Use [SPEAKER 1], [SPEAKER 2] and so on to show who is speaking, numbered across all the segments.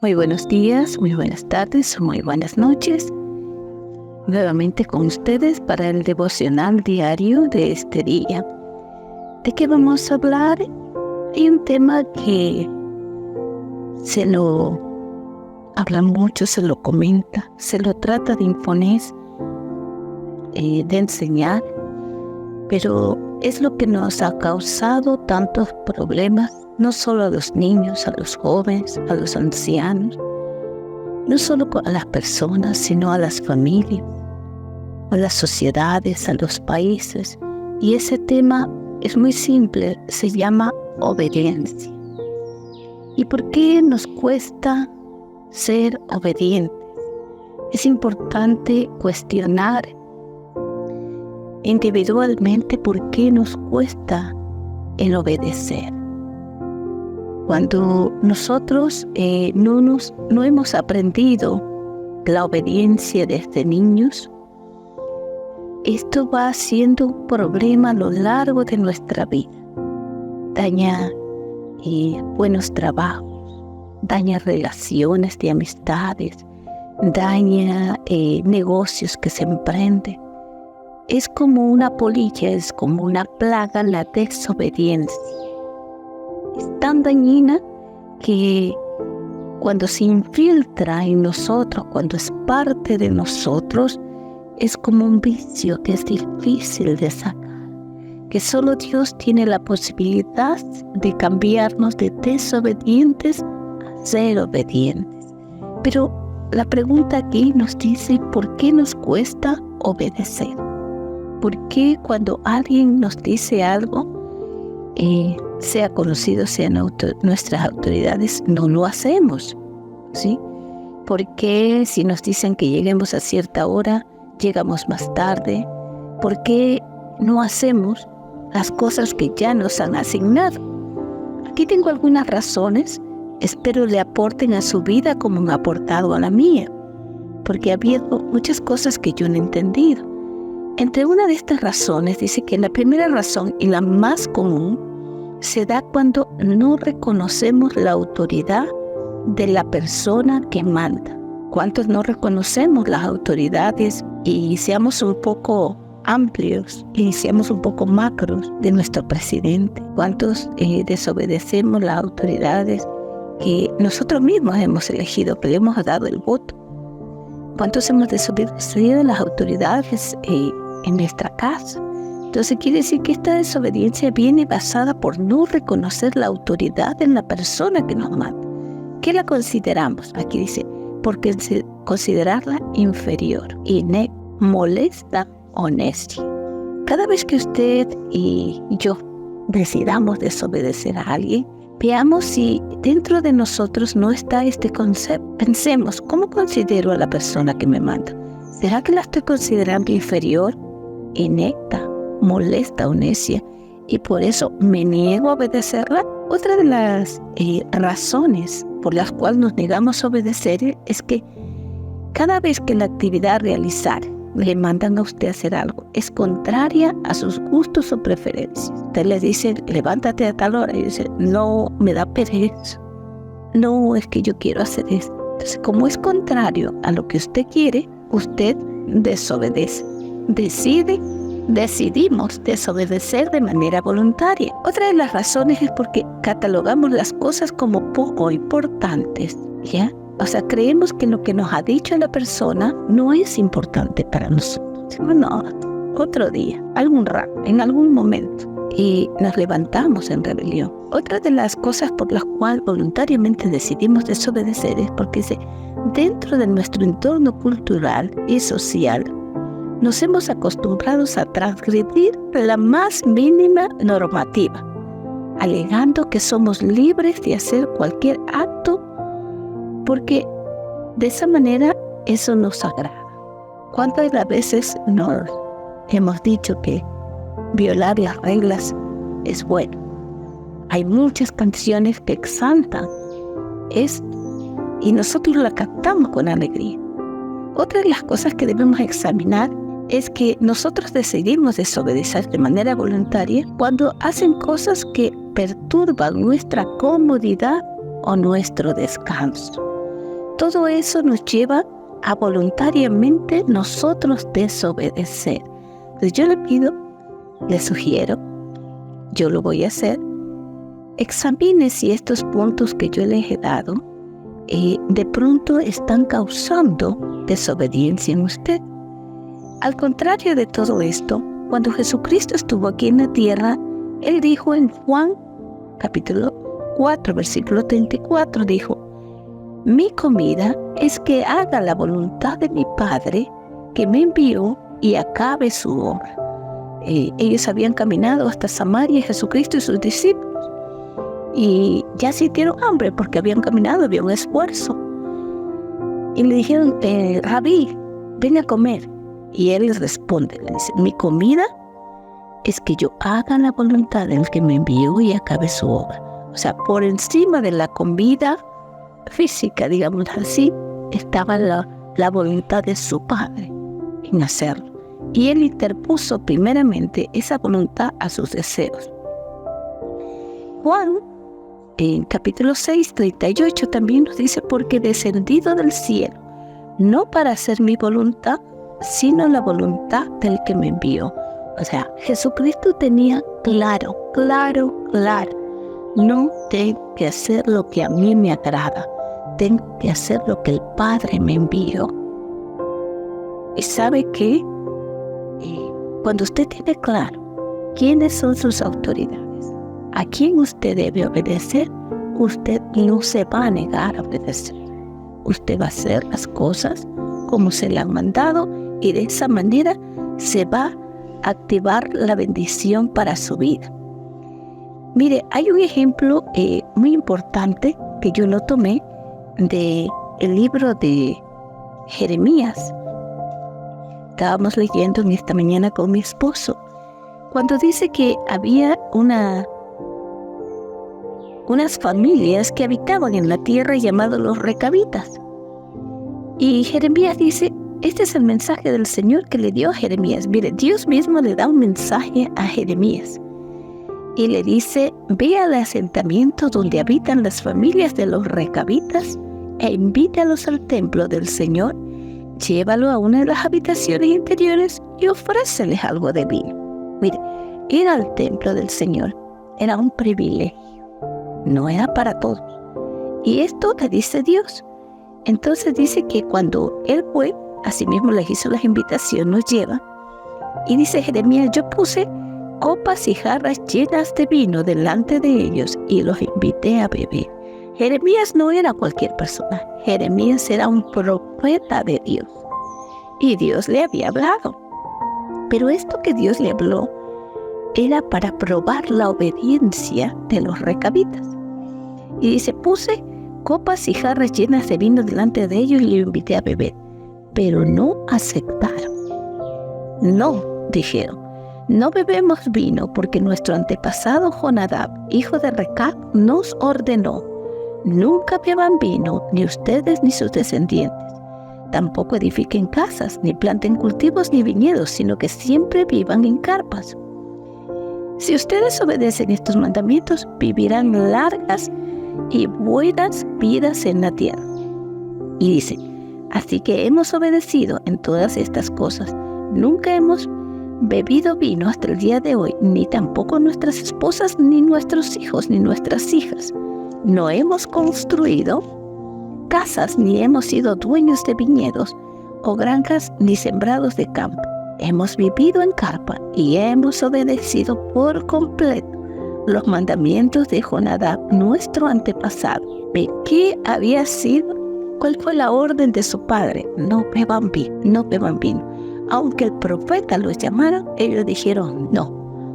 [SPEAKER 1] Muy buenos días, muy buenas tardes, muy buenas noches. Nuevamente con ustedes para el devocional diario de este día. ¿De qué vamos a hablar? Hay un tema que se lo habla mucho, se lo comenta, se lo trata de imponer, de enseñar, pero es lo que nos ha causado tantos problemas, no solo a los niños, a los jóvenes, a los ancianos, no solo a las personas, sino a las familias, a las sociedades, a los países. Y ese tema es muy simple, se llama obediencia. ¿Y por qué nos cuesta ser obedientes? Es importante cuestionar individualmente por qué nos cuesta el obedecer. Cuando nosotros no hemos aprendido la obediencia desde niños, esto va siendo un problema a lo largo de nuestra vida. Daña buenos trabajos, daña relaciones de amistades, daña negocios que se emprenden. Es como una polilla, es como una plaga la desobediencia. Es tan dañina que cuando se infiltra en nosotros, cuando es parte de nosotros, es como un vicio que es difícil de sacar, que solo Dios tiene la posibilidad de cambiarnos de desobedientes a ser obedientes. Pero la pregunta aquí nos dice, ¿por qué nos cuesta obedecer? ¿Por qué cuando alguien nos dice algo, sea conocido, sean nuestras autoridades, no lo hacemos? ¿Sí? ¿Por qué si nos dicen que lleguemos a cierta hora, llegamos más tarde? ¿Por qué no hacemos las cosas que ya nos han asignado? Aquí tengo algunas razones, espero le aporten a su vida como han aportado a la mía, porque ha habido muchas cosas que yo no he entendido. Entre una de estas razones dice que la primera razón y la más común se da cuando no reconocemos la autoridad de la persona que manda. ¿Cuántos no reconocemos las autoridades y seamos un poco amplios y seamos un poco macros de nuestro presidente? ¿Cuántos desobedecemos las autoridades que nosotros mismos hemos elegido, que le hemos dado el voto? ¿Cuántos hemos desobedecido a las autoridades en nuestra casa? Entonces quiere decir que esta desobediencia viene basada por no reconocer la autoridad en la persona que nos manda. ¿Qué la consideramos? Aquí dice, porque considerarla inferior, inepta, molesta o necia. Cada vez que usted y yo decidamos desobedecer a alguien, veamos si dentro de nosotros no está este concepto. Pensemos, ¿cómo considero a la persona que me manda? ¿Será que la estoy considerando inferior, inepta, molesta o necia, y por eso me niego a obedecerla? Otra de las razones por las cuales nos negamos a obedecer es que cada vez que la actividad a realizar le mandan a usted a hacer algo, es contraria a sus gustos o preferencias. Usted le dice, levántate a tal hora, y dice, no, me da pereza, no, es que yo quiero hacer esto. Entonces, como es contrario a lo que usted quiere, usted desobedece. Decidimos desobedecer de manera voluntaria. Otra de las razones es porque catalogamos las cosas como poco importantes, ¿ya? O sea, creemos que lo que nos ha dicho la persona no es importante para nosotros. No, otro día, algún rato, en algún momento. Y nos levantamos en rebelión. Otra de las cosas por las cuales voluntariamente decidimos desobedecer es porque dentro de nuestro entorno cultural y social, nos hemos acostumbrado a transgredir la más mínima normativa, alegando que somos libres de hacer cualquier acto porque de esa manera eso nos agrada. ¿Cuántas veces nos hemos dicho que violar las reglas es bueno? Hay muchas canciones que exaltan esto y nosotros la cantamos con alegría. Otra de las cosas que debemos examinar es que nosotros decidimos desobedecer de manera voluntaria cuando hacen cosas que perturban nuestra comodidad o nuestro descanso. todo eso nos lleva a voluntariamente nosotros desobedecer. Entonces yo le pido, le sugiero, yo lo voy a hacer, examine si estos puntos que yo les he dado de pronto están causando desobediencia en usted. Al contrario de todo esto, cuando Jesucristo estuvo aquí en la tierra, Él dijo en Juan capítulo 4, versículo 34, dijo: mi comida es que haga la voluntad de mi Padre que me envió y acabe su obra. Ellos habían caminado hasta Samaria, Jesucristo y sus discípulos, y ya sintieron hambre porque habían caminado, había un esfuerzo. Y le dijeron, Rabí, ven a comer. Y Él les responde, le dice: mi comida es que yo haga la voluntad del que me envió y acabe su obra. O sea, por encima de la comida física, digamos así, estaba la voluntad de su Padre en hacerlo. Y Él interpuso primeramente esa voluntad a sus deseos. Juan, en capítulo 6, 38, también nos dice: porque descendido del cielo, no para hacer mi voluntad, sino la voluntad del que me envió. O sea, Jesucristo tenía claro, no tengo que hacer lo que a mí me agrada, tengo que hacer lo que el Padre me envió. ¿Y sabe qué? Cuando usted tiene claro quiénes son sus autoridades, a quién usted debe obedecer, usted no se va a negar a obedecer. Usted va a hacer las cosas como se le han mandado, y de esa manera se va a activar la bendición para su vida. Mire, hay un ejemplo muy importante que yo lo tomé del libro de Jeremías. Estábamos leyendo en esta mañana con mi esposo, cuando dice que había unas familias que habitaban en la tierra llamados los recabitas. Y Jeremías dice, este es el mensaje del Señor que le dio a Jeremías. Mire, Dios mismo le da un mensaje a Jeremías y le dice: ve al asentamiento donde habitan las familias de los recabitas e invítalos al templo del Señor. Llévalo a una de las habitaciones interiores y ofréceles algo de vino. Mire, ir al templo del Señor era un privilegio, no era para todos. Y esto le dice Dios. Entonces dice que cuando Él fue, asimismo les hizo las invitaciones, nos lleva. Y dice Jeremías: yo puse copas y jarras llenas de vino delante de ellos y los invité a beber. Jeremías no era cualquier persona. Jeremías era un profeta de Dios. Y Dios le había hablado. Pero esto que Dios le habló era para probar la obediencia de los recabitas. Y dice: puse copas y jarras llenas de vino delante de ellos y los invité a beber. Pero no aceptaron. No, dijeron: no bebemos vino porque nuestro antepasado Jonadab, hijo de Recab, nos ordenó: nunca beban vino, ni ustedes ni sus descendientes. Tampoco edifiquen casas, ni planten cultivos ni viñedos, sino que siempre vivan en carpas. Si ustedes obedecen estos mandamientos, vivirán largas y buenas vidas en la tierra. Y dice: así que hemos obedecido en todas estas cosas. Nunca hemos bebido vino hasta el día de hoy, ni tampoco nuestras esposas, ni nuestros hijos, ni nuestras hijas. No hemos construido casas, ni hemos sido dueños de viñedos o granjas, ni sembrados de campo. Hemos vivido en carpa y hemos obedecido por completo los mandamientos de Jonadab, nuestro antepasado. ¿Qué había sido? ¿Cuál fue la orden de su padre? No beban vino, no beban vino. Aunque el profeta los llamara, ellos dijeron no.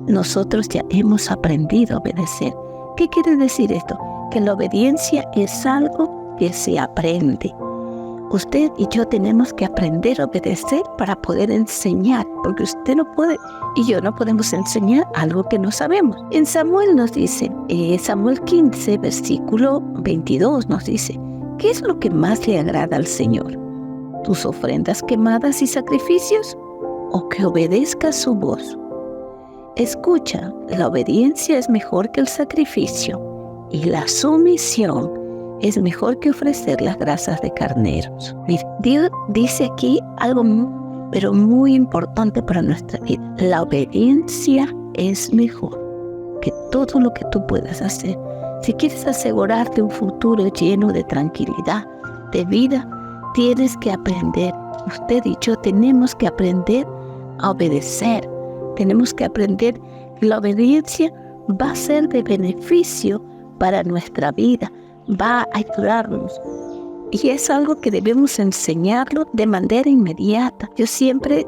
[SPEAKER 1] Nosotros ya hemos aprendido a obedecer. ¿Qué quiere decir esto? Que la obediencia es algo que se aprende. Usted y yo tenemos que aprender a obedecer para poder enseñar, porque usted no puede y yo no podemos enseñar algo que no sabemos. En Samuel nos dice, Samuel 15, versículo 22 nos dice: ¿qué es lo que más le agrada al Señor? ¿Tus ofrendas quemadas y sacrificios? ¿O que obedezcas su voz? Escucha, la obediencia es mejor que el sacrificio, y la sumisión es mejor que ofrecer las grasas de carneros. Mira, Dios dice aquí algo pero muy importante para nuestra vida. La obediencia es mejor que todo lo que tú puedas hacer. Si quieres asegurarte un futuro lleno de tranquilidad, de vida, tienes que aprender. Usted y yo tenemos que aprender a obedecer. Tenemos que aprender que la obediencia va a ser de beneficio para nuestra vida, va a ayudarnos. Y es algo que debemos enseñarlo de manera inmediata. Yo siempre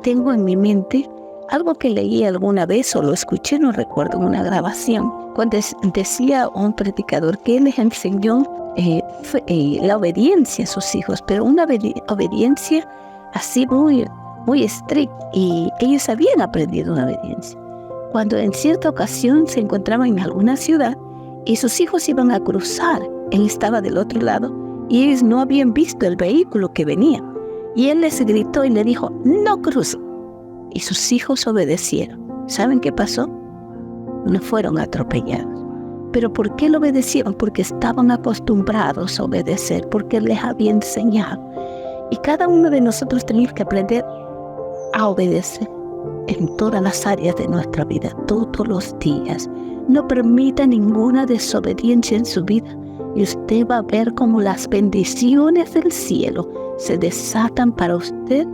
[SPEAKER 1] tengo en mi mente algo que leí alguna vez o lo escuché, no recuerdo, en una grabación, cuando decía un predicador que él les enseñó la obediencia a sus hijos, pero una obediencia así muy estricta, y ellos habían aprendido una obediencia. Cuando en cierta ocasión se encontraban en alguna ciudad y sus hijos iban a cruzar, él estaba del otro lado y ellos no habían visto el vehículo que venía, y él les gritó y le dijo: no crucen. Y sus hijos obedecieron. ¿Saben qué pasó? No fueron atropellados. ¿Pero por qué lo obedecieron? Porque estaban acostumbrados a obedecer, porque les había enseñado. Y cada uno de nosotros tenemos que aprender a obedecer en todas las áreas de nuestra vida, todos los días. No permita ninguna desobediencia en su vida, y usted va a ver cómo las bendiciones del cielo se desatan para usted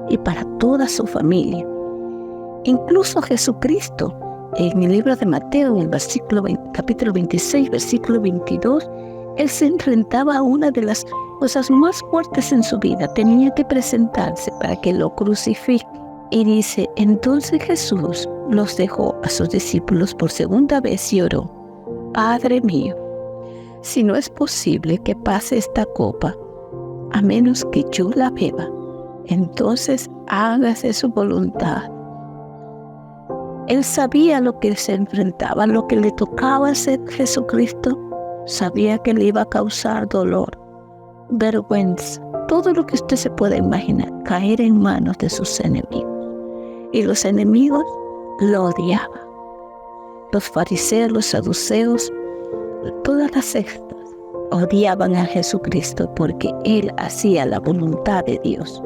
[SPEAKER 1] y para toda su familia. Incluso Jesucristo, en el libro de Mateo, en el capítulo 26, versículo 22, él se enfrentaba a una de las cosas más fuertes en su vida. Tenía que presentarse para que lo crucifiquen. Y dice: entonces Jesús los dejó a sus discípulos por segunda vez y oró: Padre mío, si no es posible que pase esta copa, a menos que yo la beba, entonces hágase su voluntad. Él sabía lo que se enfrentaba, lo que le tocaba hacer Jesucristo. Sabía que le iba a causar dolor, vergüenza, todo lo que usted se pueda imaginar, caer en manos de sus enemigos. Y los enemigos lo odiaban. Los fariseos, los saduceos, todas las sectas odiaban a Jesucristo porque Él hacía la voluntad de Dios.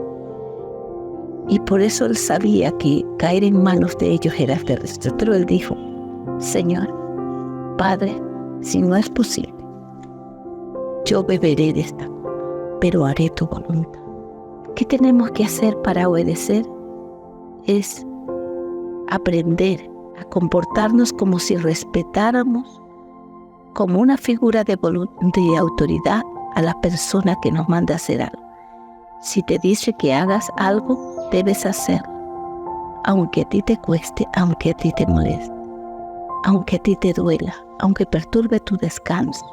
[SPEAKER 1] Y por eso Él sabía que caer en manos de ellos era terrestre. Pero Él dijo: Señor, Padre, si no es posible, yo beberé de esta copa, pero haré tu voluntad. ¿Qué tenemos que hacer para obedecer? Es aprender a comportarnos como si respetáramos como una figura de autoridad a la persona que nos manda a hacer algo. Si te dice que hagas algo, debes hacerlo, aunque a ti te cueste, aunque a ti te moleste, aunque a ti te duela, aunque perturbe tu descanso.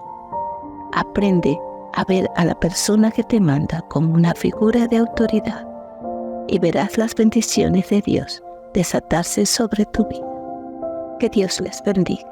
[SPEAKER 1] Aprende a ver a la persona que te manda como una figura de autoridad y verás las bendiciones de Dios desatarse sobre tu vida. Que Dios les bendiga.